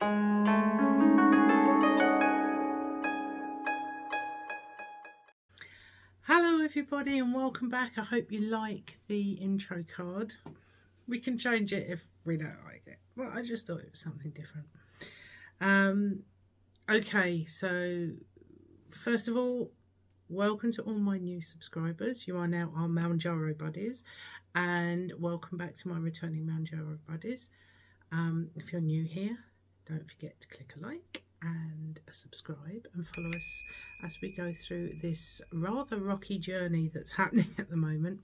Hello everybody and welcome back. I hope you like the intro card. We can change it if we don't like it. Well, I just thought it was something different. Okay, so first of all, welcome to all my new subscribers. You are now our Mounjaro buddies, and welcome back to my returning Mounjaro buddies. If you're new here, don't forget to click a like and a subscribe and follow us as we go through this rather rocky journey that's happening at the moment.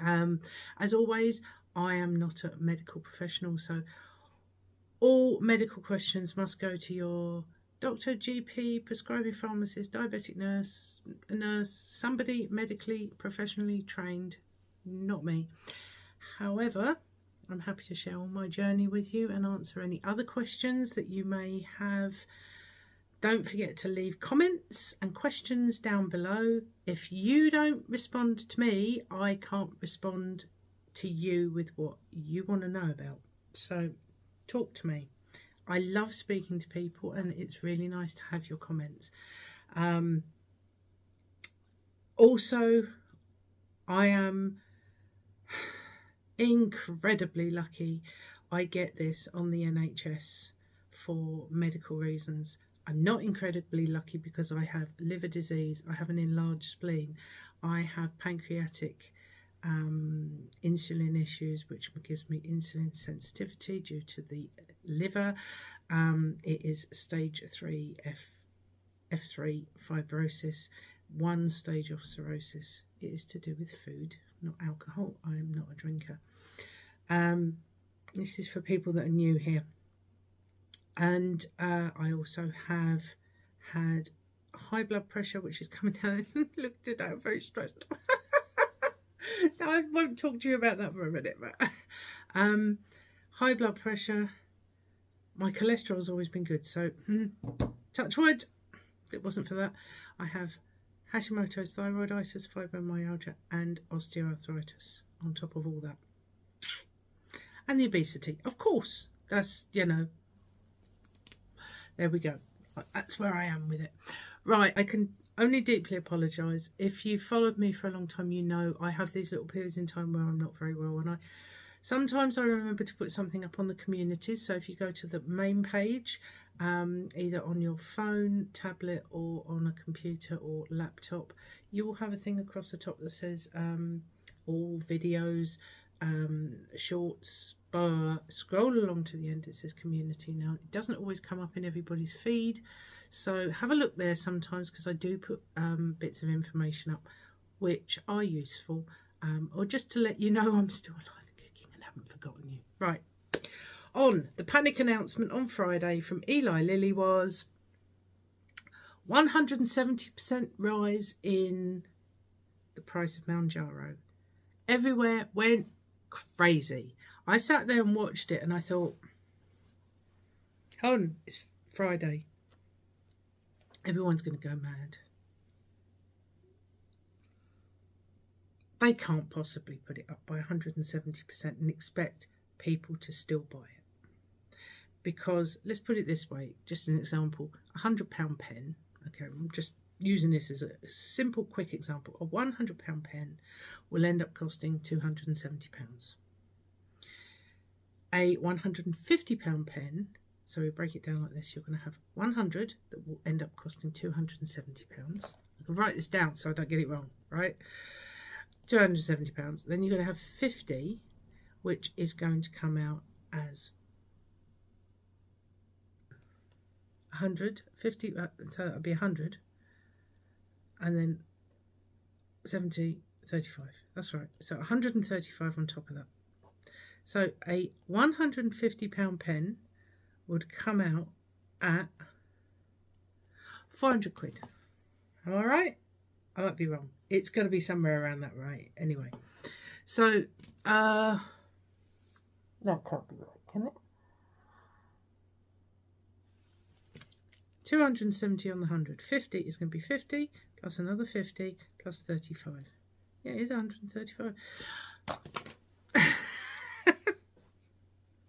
As always, I am not a medical professional, so all medical questions must go to your doctor, GP, prescribing pharmacist, diabetic nurse, somebody medically, professionally trained, not me. However, I'm happy to share all my journey with you and answer any other questions that you may have. Don't forget to leave comments and questions down below. If you don't respond to me, I can't respond to you with what you want to know about. So talk to me. I love speaking to people and it's really nice to have your comments. Also, I am incredibly lucky. I get this on the NHS for medical reasons. I'm not incredibly lucky because I have liver disease, I have an enlarged spleen, I have pancreatic insulin issues, which gives me insulin sensitivity due to the liver. It is stage 3 F3 fibrosis, 1 stage of cirrhosis. It is to do with food, not alcohol. I am not a drinker. This is for people that are new here. And I also have had high blood pressure, which is coming down. Look today, I'm very stressed. No, I won't talk to you about that for a minute. But high blood pressure. My cholesterol's always been good, so touch wood. It wasn't for that. I have Hashimoto's, thyroiditis, fibromyalgia, and osteoarthritis on top of all that. And the obesity, of course. That's, you know, there we go. That's where I am with it. Right, I can only deeply apologise. If you've followed me for a long time, you know I have these little periods in time where I'm not very well, and sometimes I remember to put something up on the community. So if you go to the main page, either on your phone, tablet, or on a computer or laptop, you will have a thing across the top that says all videos, shorts, scroll along to the end, it says community. Now it doesn't always come up in everybody's feed, so have a look there sometimes, because I do put bits of information up which are useful, or just to let you know I'm still alive and kicking and haven't forgotten you. Right, on the panic announcement on Friday from Eli Lilly was 170% rise in the price of Mounjaro. Everywhere went crazy. I sat there and watched it and I thought, hold on, it's Friday. Everyone's going to go mad. They can't possibly put it up by 170% and expect people to still buy it. Because, let's put it this way, just an example, £100 pen, okay, I'm just using this as a simple, quick example. A £100 pen will end up costing £270. A £150 pen, so we break it down like this, you're going to have 100 that will end up costing £270. I can write this down so I don't get it wrong, right? £270. Then you're going to have 50, which is going to come out as 150, so that would be 100. And then 70, 35. That's right. So 135 on top of that. So a £150 pen would come out at 400 quid. Am I right? I might be wrong. It's going to be somewhere around that, right? Anyway. So, that can't be right, can it? 270 on the 100. 50 is going to be 50 plus another 50 plus 35. Yeah, it is 135.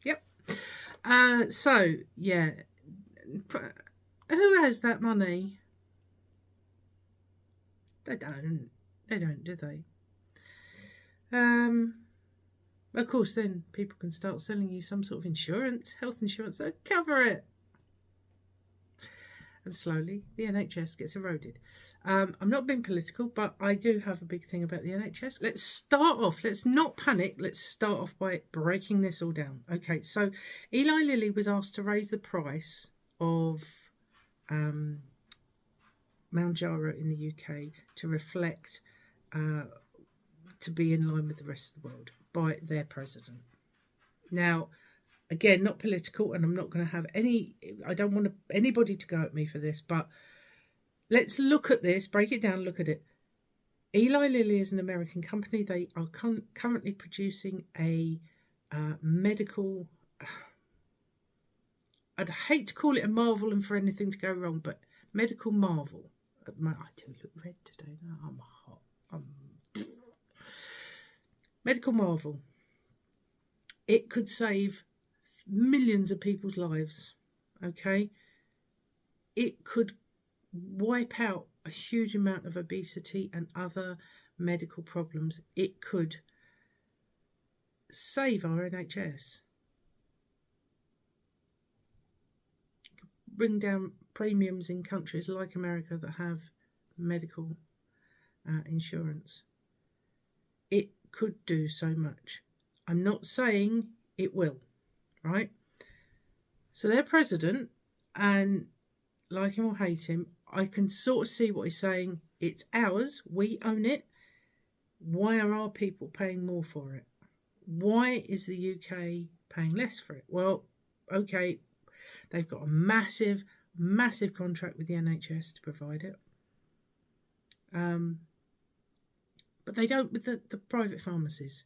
Yep. So yeah, who has that money? They don't. They don't, do they? Of course, then people can start selling you some sort of insurance, health insurance, that cover it. And slowly, the NHS gets eroded. I'm not being political, but I do have a big thing about the NHS. Let's start off. Let's not panic. Let's start off by breaking this all down. Okay, so Eli Lilly was asked to raise the price of Mounjaro in the UK to reflect, to be in line with the rest of the world by their president. Now, again, not political, and I'm not going to have any, I don't want anybody to go at me for this, but let's look at this, break it down, look at it. Eli Lilly is an American company. They are currently producing a medical, I'd hate to call it a marvel and for anything to go wrong, but medical marvel. I do look red today. No, I'm hot. Medical marvel. It could save millions of people's lives. Okay, it could wipe out a huge amount of obesity and other medical problems. It could save our NHS. Bring down premiums in countries like America that have medical insurance. It could do so much. I'm not saying it will, right? So their president, and like him or hate him, I can sort of see what he's saying. It's ours. We own it. Why are our people paying more for it? Why is the UK paying less for it? Well, okay, they've got a massive, massive contract with the NHS to provide it. But they don't with the private pharmacies.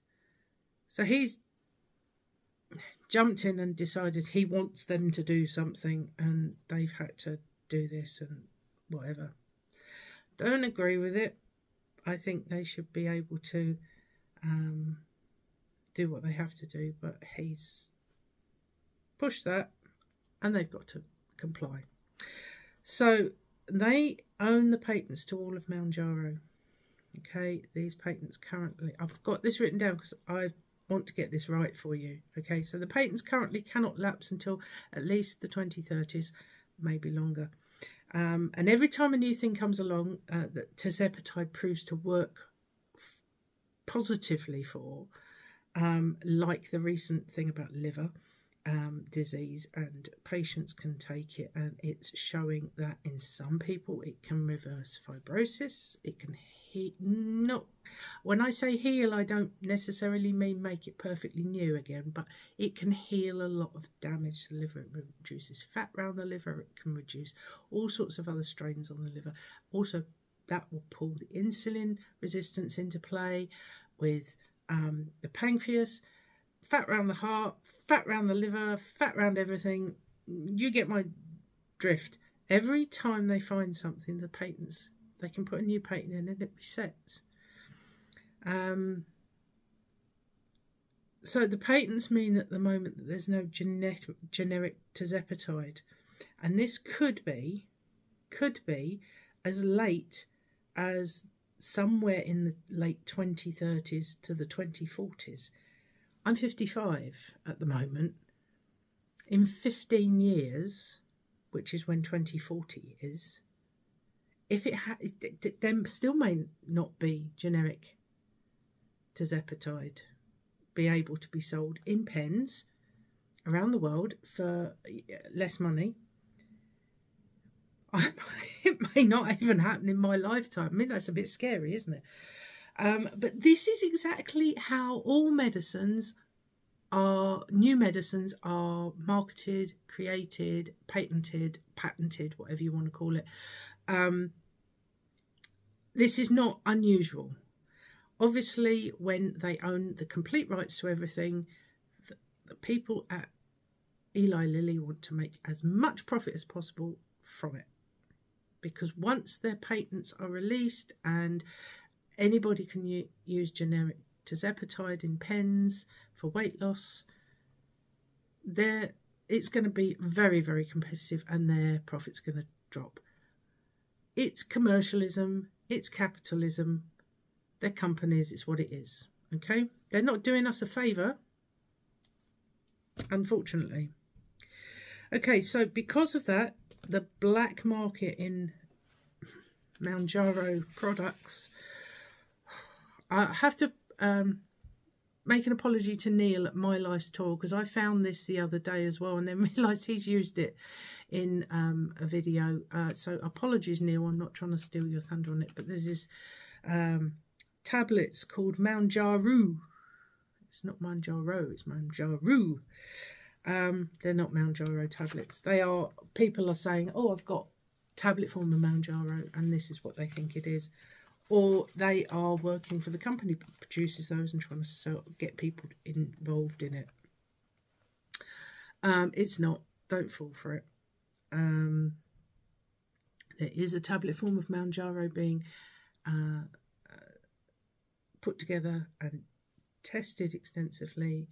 So he's jumped in and decided he wants them to do something, and they've had to do this and whatever. Don't agree with it. I think they should be able to do what they have to do, but he's pushed that and they've got to comply. So they own the patents to all of Mounjaro. Okay, these patents currently, I've got this written down because I want to get this right for you. Okay, so the patents currently cannot lapse until at least the 2030s, maybe longer. And every time a new thing comes along that tirzepatide proves to work positively for, like the recent thing about liver disease, and patients can take it, and it's showing that in some people it can reverse fibrosis. It can heal. When I say heal, I don't necessarily mean make it perfectly new again, but it can heal a lot of damage to the liver. It reduces fat around the liver. It can reduce all sorts of other strains on the liver. Also, that will pull the insulin resistance into play with the pancreas. Fat around the heart, fat around the liver, fat around everything. You get my drift. Every time they find something, the patents, they can put a new patent in and it resets. So the patents mean at the moment that there's no generic tirzepatide. And this could be as late as somewhere in the late 2030s to the 2040s. I'm 55 at the moment. In 15 years, which is when 2040 is, if it then still may not be generic tirzepatide, be able to be sold in pens around the world for less money. It may not even happen in my lifetime. I mean, that's a bit scary, isn't it? But this is exactly how all new medicines are marketed, created, patented, whatever you want to call it. This is not unusual. Obviously, when they own the complete rights to everything, the people at Eli Lilly want to make as much profit as possible from it. Because once their patents are released and anybody can use generic tirzepatide in pens for weight loss, they're it's going to be very, very competitive, and their profit's going to drop. It's commercialism, it's capitalism, they're companies, it's what it is. Okay, they're not doing us a favour, unfortunately. Okay, so because of that, the black market in Mounjaro products, I have to make an apology to Neil at My Life's Tour, because I found this the other day as well and then realised he's used it in a video. So apologies, Neil, I'm not trying to steal your thunder on it, but there's this tablets called Mounjaro. It's not Mounjaro, it's Mounjaro. They're not Mounjaro tablets. They are, people are saying, oh, I've got tablet form of Mounjaro, and this is what they think it is. Or they are working for the company that produces those and trying to get people involved in it. It's not. Don't fall for it. There is a tablet form of Mounjaro being put together and tested extensively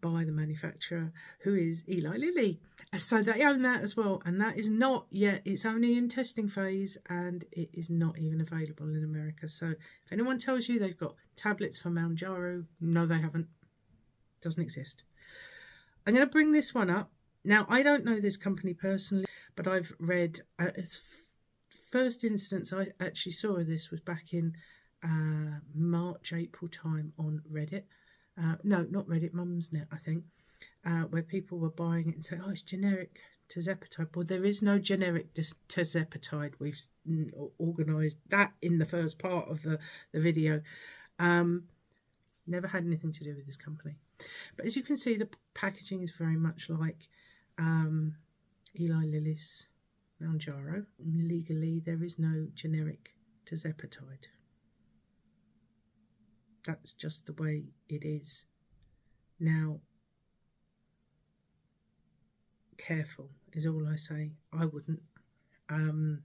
by the manufacturer, who is Eli Lilly. So they own that as well, and that is not yet, it's only in testing phase, and it is not even available in America. So if anyone tells you they've got tablets for Mounjaro, no, they haven't. Doesn't exist. I'm going to bring this one up. Now, I don't know this company personally, but I've read, its first instance I actually saw of this was back in March, April time on Reddit. No, not Reddit, Mumsnet, I think, where people were buying it and saying, oh, it's generic tirzepatide. Well, there is no generic tirzepatide. We've organised that in the first part of the video. Never had anything to do with this company. But as you can see, the packaging is very much like Eli Lilly's Mounjaro. Legally, there is no generic tirzepatide. That's just the way it is. Now, careful is all I say. I wouldn't. You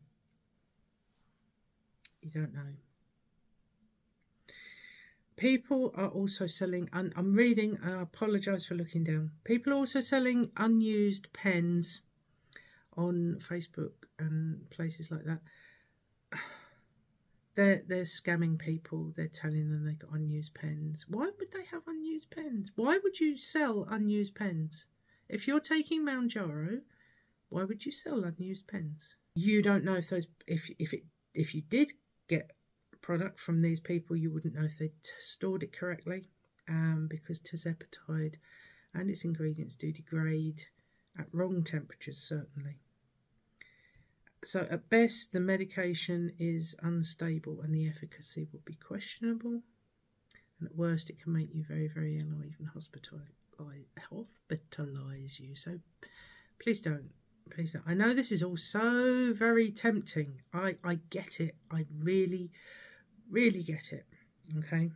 don't know. People are also selling, I'm reading, I apologise for looking down. People are also selling unused pens on Facebook and places like that. They're scamming people. They're telling them they've got unused pens. Why would they have unused pens? Why would you sell unused pens? If you're taking Mounjaro, why would you sell unused pens? You don't know if those, if you did get product from these people, you wouldn't know if they stored it correctly, because tirzepatide and its ingredients do degrade at wrong temperatures, certainly. So at best, the medication is unstable and the efficacy will be questionable. And at worst, it can make you very, very ill or even hospitalise you. So please don't. Please don't. I know this is all so very tempting. I get it. I really, really get it. Okay.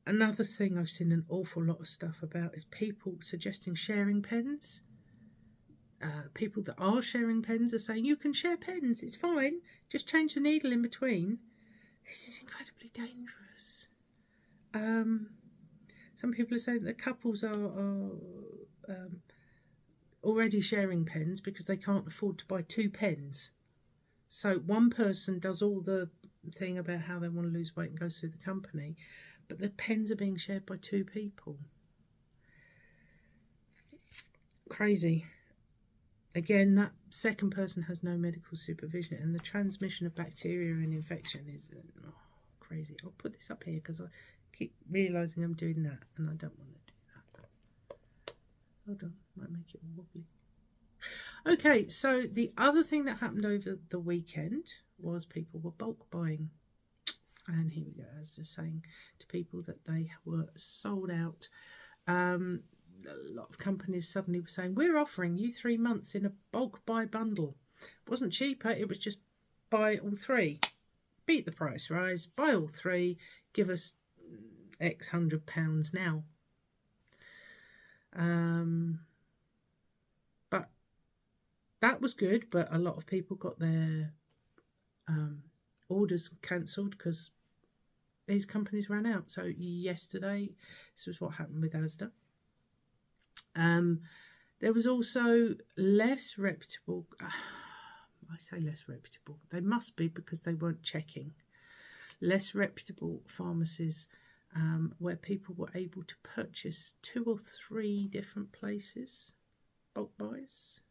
Another thing I've seen an awful lot of stuff about is people suggesting sharing pens. People that are sharing pens are saying, you can share pens, it's fine, just change the needle in between. This is incredibly dangerous. Some people are saying that couples are already sharing pens because they can't afford to buy 2 pens. So one person does all the thing about how they want to lose weight and goes through the company, but the pens are being shared by 2 people. Crazy. Again, that second person has no medical supervision, and the transmission of bacteria and infection is crazy. I'll put this up here because I keep realising I'm doing that and I don't want to do that. Hold on, might make it wobbly. Okay, so the other thing that happened over the weekend was people were bulk buying. And here we go, I was just saying to people that they were sold out. A lot of companies suddenly were saying, we're offering you 3 months in a bulk buy bundle. It wasn't cheaper, it was just buy all 3. Beat the price rise, buy all 3, give us X £100 now. But that was good, but a lot of people got their orders cancelled because these companies ran out. So yesterday, this was what happened with Asda. There was also less reputable, I say less reputable, they must be because they weren't checking, less reputable pharmacies where people were able to purchase 2 or 3 different places, bulk buys,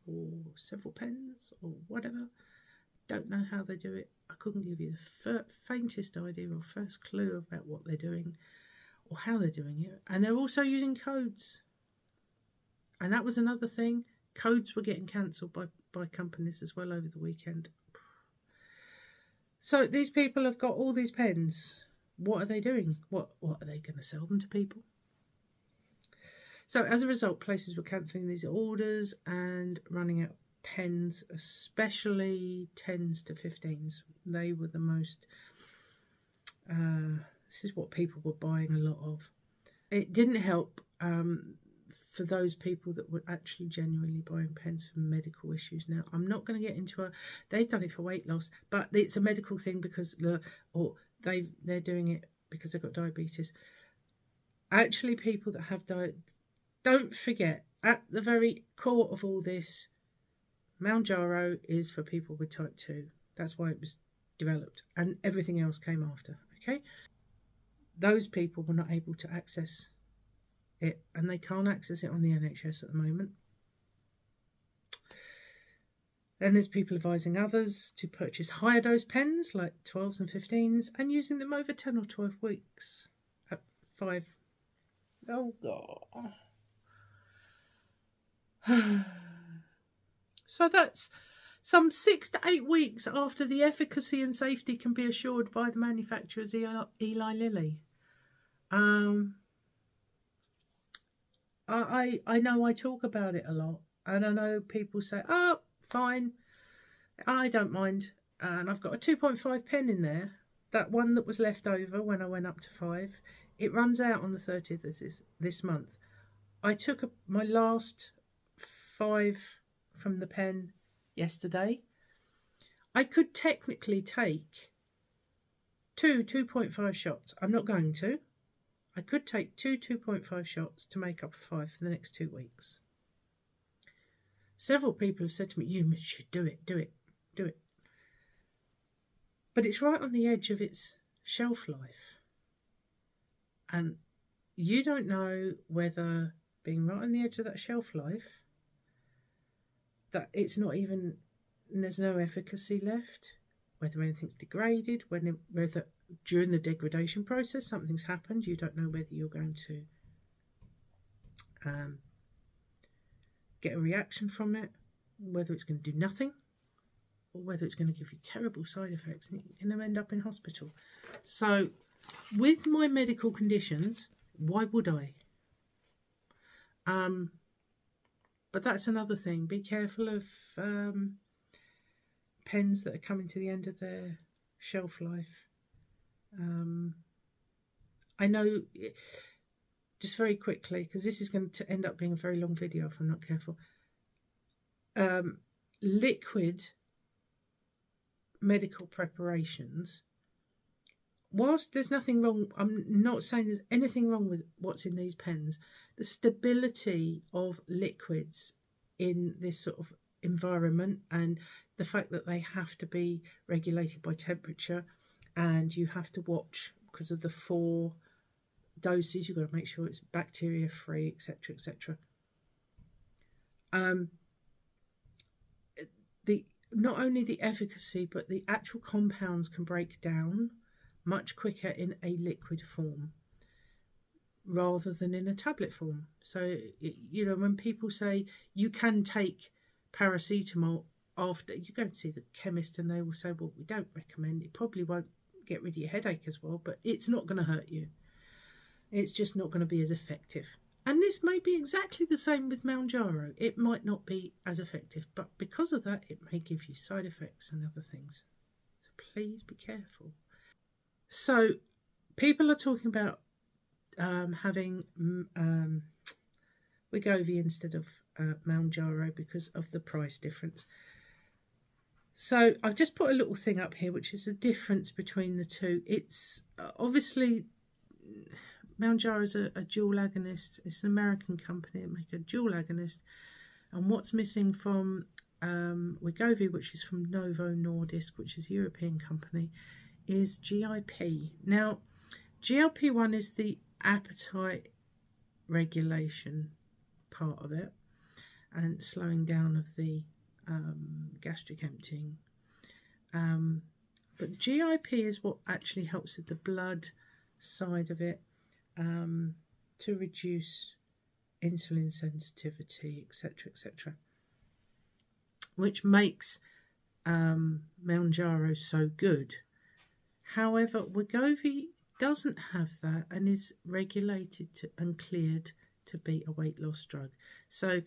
or several pens, or whatever. Don't know how they do it. I couldn't give you the faintest idea or first clue about what they're doing or how they're doing it. And they're also using codes. And that was another thing. Codes were getting cancelled by companies as well over the weekend. So these people have got all these pens. What are they doing? What are they going to sell them to people? So as a result, places were cancelling these orders and running out pens, especially 10s to 15s. They were the most, this is what people were buying a lot of. It didn't help for those people that were actually genuinely buying pens for medical issues. Now, I'm not going to get into they've done it for weight loss, but it's a medical thing because they're doing it because they've got diabetes. Actually, people that have don't forget, at the very core of all this, Mounjaro is for people with type 2. That's why it was developed, and everything else came after, okay? Those people were not able to access it, and they can't access it on the NHS at the moment. Then there's people advising others to purchase higher dose pens like 12s and 15s and using them over 10 or 12 weeks at 5. Oh, God. So that's some 6 to 8 weeks after the efficacy and safety can be assured by the manufacturers Eli Lilly. I know I talk about it a lot, and I know people say, oh, fine, I don't mind. And I've got a 2.5 pen in there, that one that was left over when I went up to 5. It runs out on the 30th this month. I took my last 5 from the pen yesterday. I could technically take 2.5 shots. I'm not going to. I could take 2.5 shots to make up 5 for the next 2 weeks. Several people have said to me, you should do it. But it's right on the edge of its shelf life. And you don't know whether being right on the edge of that shelf life, that it's not even, there's no efficacy left, whether anything's degraded, whether during the degradation process something's happened, you don't know whether you're going to get a reaction from it, whether it's going to do nothing, or whether it's going to give you terrible side effects and you're going to end up in hospital. So with my medical conditions, why would I? But that's another thing. Be careful of pens that are coming to the end of their shelf life. I know, just very quickly, because this is going to end up being a very long video if I'm not careful. Liquid medical preparations, whilst there's nothing wrong, I'm not saying there's anything wrong with what's in these pens, the stability of liquids in this sort of environment and the fact that they have to be regulated by temperature and you have to watch because of the 4 doses, you've got to make sure it's bacteria free, etc, etc. Not only the efficacy, but the actual compounds can break down much quicker in a liquid form rather than in a tablet form. So, you know, when people say you can take paracetamol after, you go to see the chemist and they will say, well, we don't recommend it. Probably won't get rid of your headache as well, but it's not going to hurt you. It's just not going to be as effective. And this may be exactly the same with Mounjaro. It might not be as effective, but because of that, it may give you side effects and other things. So please be careful. So people are talking about having Wegovy instead of Mounjaro because of the price difference. So I've just put a little thing up here, which is the difference between the two. It's obviously Mounjaro is a dual agonist. It's an American company that make a dual agonist. And what's missing from Wegovy, which is from Novo Nordisk, which is a European company, is GIP. Now, GLP-1 is the appetite regulation part of it and slowing down of the gastric emptying. But GIP is what actually helps with the blood side of it, to reduce insulin sensitivity, etc., which makes Mounjaro so good. However, Wegovy doesn't have that and is regulated and cleared to be a weight loss drug. So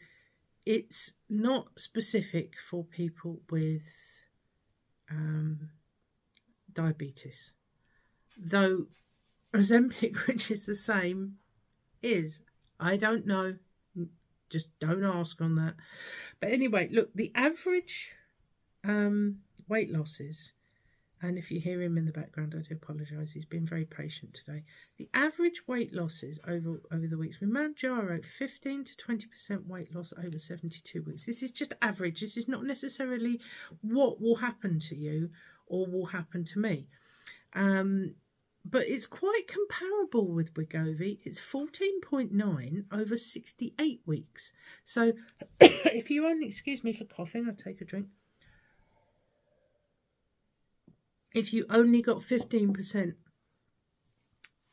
it's not specific for people with diabetes. Though Ozempic, which is the same, is. I don't know. Just don't ask on that. But anyway, look, the average weight losses, and if you hear him in the background, I do apologise. He's been very patient today. The average weight losses over the weeks with Mounjaro, 15 to 20% weight loss over 72 weeks. This is just average. This is not necessarily what will happen to you or will happen to me. But it's quite comparable with Wegovy. It's 14.9 over 68 weeks. So if you only, excuse me for coughing, I'll take a drink. If you only got 15%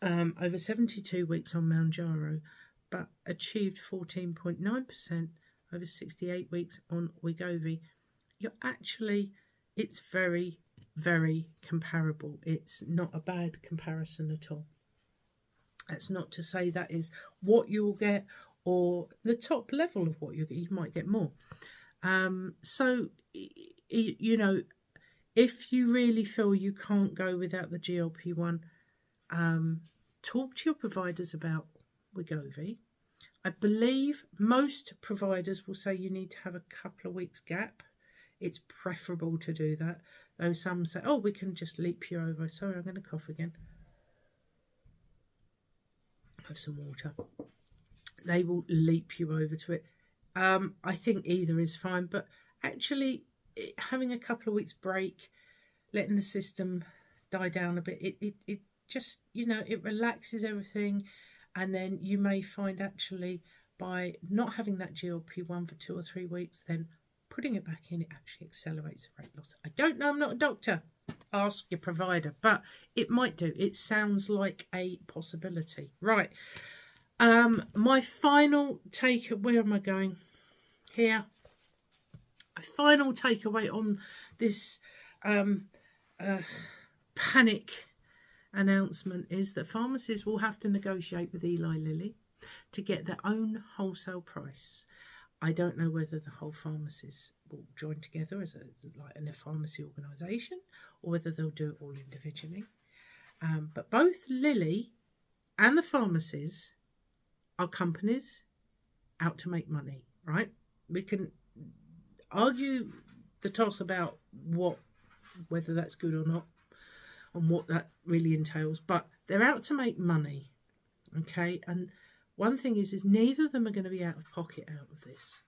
over 72 weeks on Mounjaro, but achieved 14.9% over 68 weeks on Wegovy, you're actually, it's very, very comparable. It's not a bad comparison at all. That's not to say that is what you'll get or the top level of what you'll get. You might get more. So, you know, if you really feel you can't go without the GLP-1, talk to your providers about Wegovy. I believe most providers will say you need to have a couple of weeks gap. It's preferable to do that. Though some say, oh, we can just leap you over. Sorry, I'm going to cough again. Have some water. They will leap you over to it. I think either is fine. But actually, having a couple of weeks break, letting the system die down a bit, it just, you know, it relaxes everything. And then you may find actually by not having that GLP-1 for 2 or 3 weeks, then putting it back in, it actually accelerates the weight loss. I don't know, I'm not a doctor. Ask your provider, but it might do. It sounds like a possibility. Right. My final where am I going? Here. My final takeaway on this panic announcement is that pharmacies will have to negotiate with Eli Lilly to get their own wholesale price. I don't know whether the whole pharmacies will join together as a pharmacy organisation or whether they'll do it all individually. But both Lilly and the pharmacies are companies out to make money, right? We can argue the toss about whether that's good or not and what that really entails, but they're out to make money, okay? And one thing is neither of them are going to be out of pocket out of this.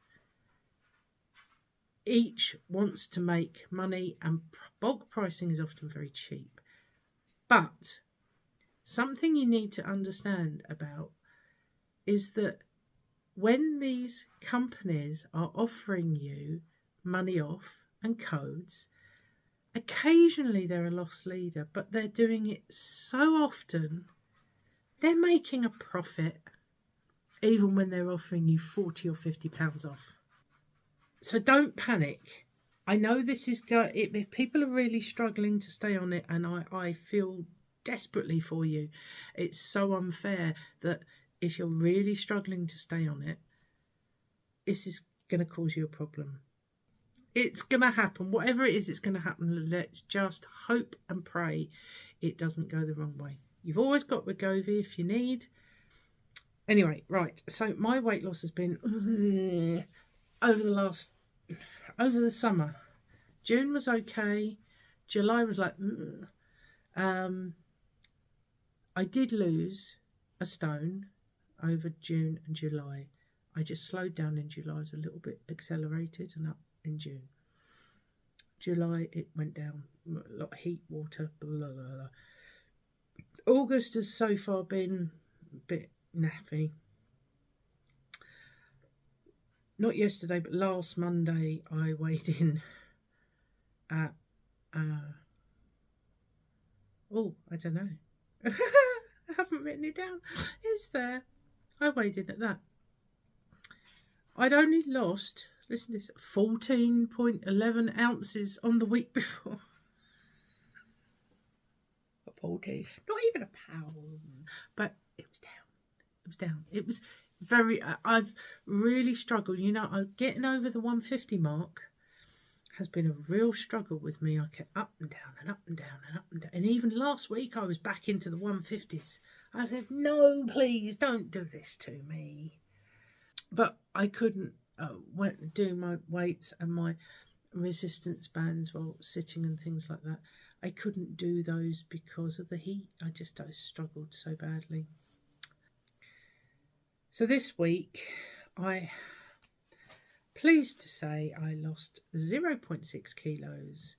Each wants to make money, and bulk pricing is often very cheap. But something you need to understand about is that when these companies are offering you money off and codes, occasionally they're a loss leader, but they're doing it so often, they're making a profit even when they're offering you £40 or £50 off. So don't panic. I know this is if people are really struggling to stay on it, and I feel desperately for you. It's so unfair that if you're really struggling to stay on it, this is going to cause you a problem. It's going to happen. Whatever it is, it's going to happen. Let's just hope and pray it doesn't go the wrong way. You've always got Wegovy if you need. Anyway, right. So my weight loss has been over the summer. June was okay. July was like, I did lose a stone over June and July. I just slowed down in July. I was a little bit accelerated and up in June. July, it went down. A lot of heat, water, blah, blah, blah. August has so far been a bit naffy. Not yesterday, but last Monday, I weighed in at, I don't know. I haven't written it down. It's there. I weighed in at that. I'd only lost, listen to this, 14.11 ounces on the week before. 14, not even a pound, but it was down. It was down. It was very, I've really struggled. You know, getting over the 150 mark has been a real struggle with me. I kept up and down and up and down and up and down. And even last week I was back into the 150s. I said, no, please don't do this to me. But I couldn't do my weights and my resistance bands while sitting and things like that. I couldn't do those because of the heat. I struggled so badly. So this week, pleased to say I lost 0.6 kilos,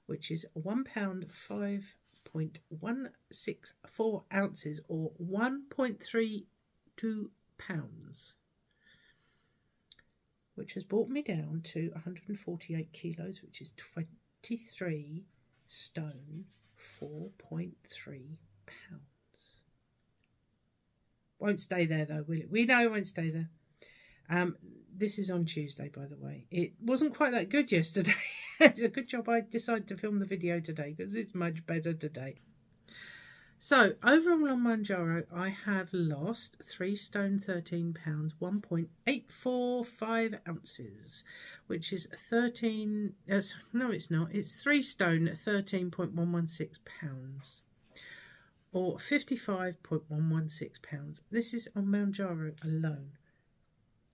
which is 1 pound 5.164 ounces, or 1.32 pounds, which has brought me down to 148 kilos, which is 23 stone, 4.3 pounds. Won't stay there though, will it? We know it won't stay there. This is on Tuesday, by the way. It wasn't quite that good yesterday. It's a good job I decided to film the video today, because it's much better today. So, overall on Mounjaro, I have lost 3 stone 13 pounds, 1.845 ounces, which is 13, no it's not, it's 3 stone 13.116 pounds, or 55.116 pounds. This is on Mounjaro alone.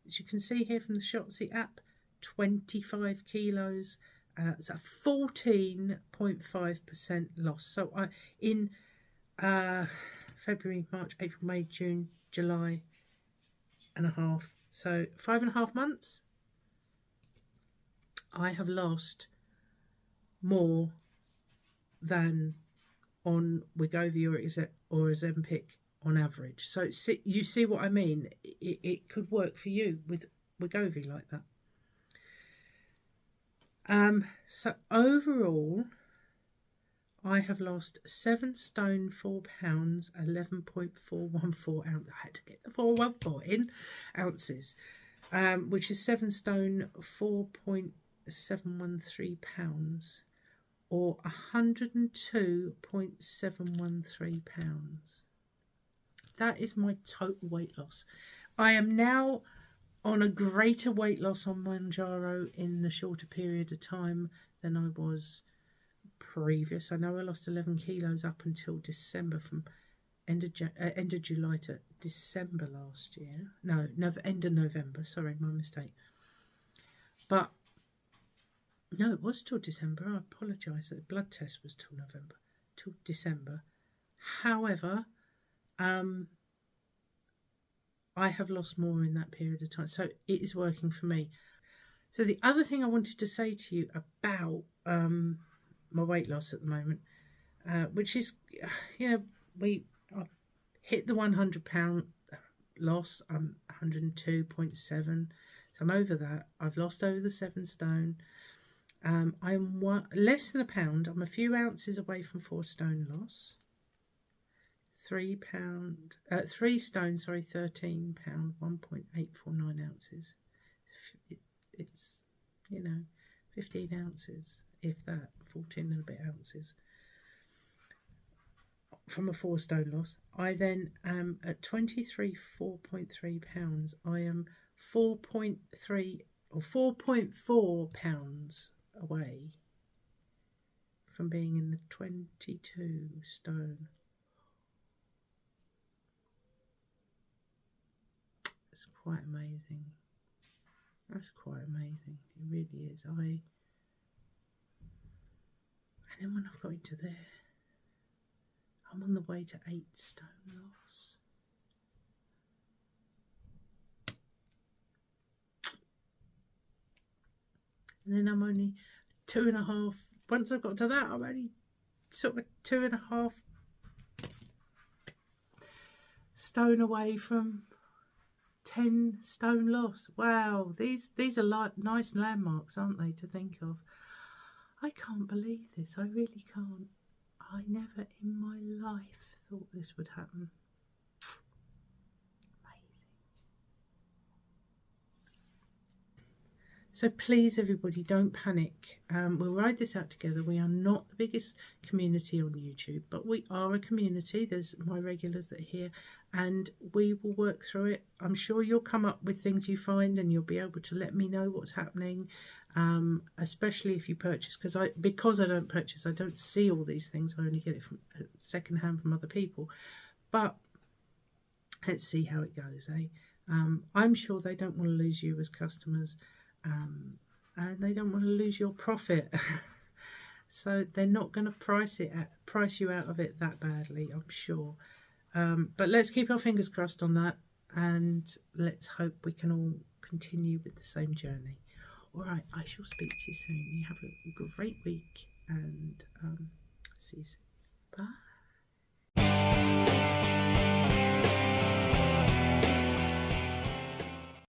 As you can see here from the Shotzi app, 25 kilos. It's a 14.5% loss. So in February, March, April, May, June, July and a half, so 5.5 months, I have lost more than on Wegovy or Ozempic on average. So you see what I mean? It could work for you with Wegovy like that. So overall, I have lost 7 stone 4 pounds 11.414 ounces. I had to get the 414 in ounces, which is 7 stone 4.713 pounds, or 102.713 pounds. That is my total weight loss. I am now on a greater weight loss on Mounjaro in the shorter period of time than I was previous. I know I lost 11 kilos up until December, from end of July to December last year. No, end of November. Sorry, my mistake. But no, it was till December. I apologise. The blood test was till November, till December. However, I have lost more in that period of time, so it is working for me. So the other thing I wanted to say to you about my weight loss at the moment, which is, you know, I hit the 100 pound loss. I'm 102.7, so I'm over that. I've lost over the 7 stone. I'm less than a pound. I'm a few ounces away from 4 stone loss. 3 stone, 13 pound, 1.849 ounces. It's, you know, 15 ounces, if that, 14 and a bit ounces from a 4 stone loss. I then am at 4.3 pounds. I am 4.3 or 4.4 pounds away from being in the 22 stone. It's quite amazing. That's quite amazing. It really is. And then when I've got into there, I'm on the way to 8 stone loss. and then I'm only 2.5. Once I've got to that, I'm only sort of 2.5 stone away from 10 stone loss. Wow, these are nice landmarks, aren't they, to think of? I can't believe this. I really can't. I never in my life thought this would happen. So please, everybody, don't panic. We'll ride this out together. We are not the biggest community on YouTube, but we are a community. There's my regulars that are here, and we will work through it. I'm sure you'll come up with things you find, and you'll be able to let me know what's happening, especially if you purchase. Because I don't purchase, I don't see all these things. I only get it from secondhand from other people. But let's see how it goes, eh? I'm sure they don't want to lose you as customers. And they don't want to lose your profit. So they're not going to price you out of it that badly, I'm sure. But let's keep our fingers crossed on that, and let's hope we can all continue with the same journey. All right, I shall speak to you soon. You have a great week, and see you soon. Bye.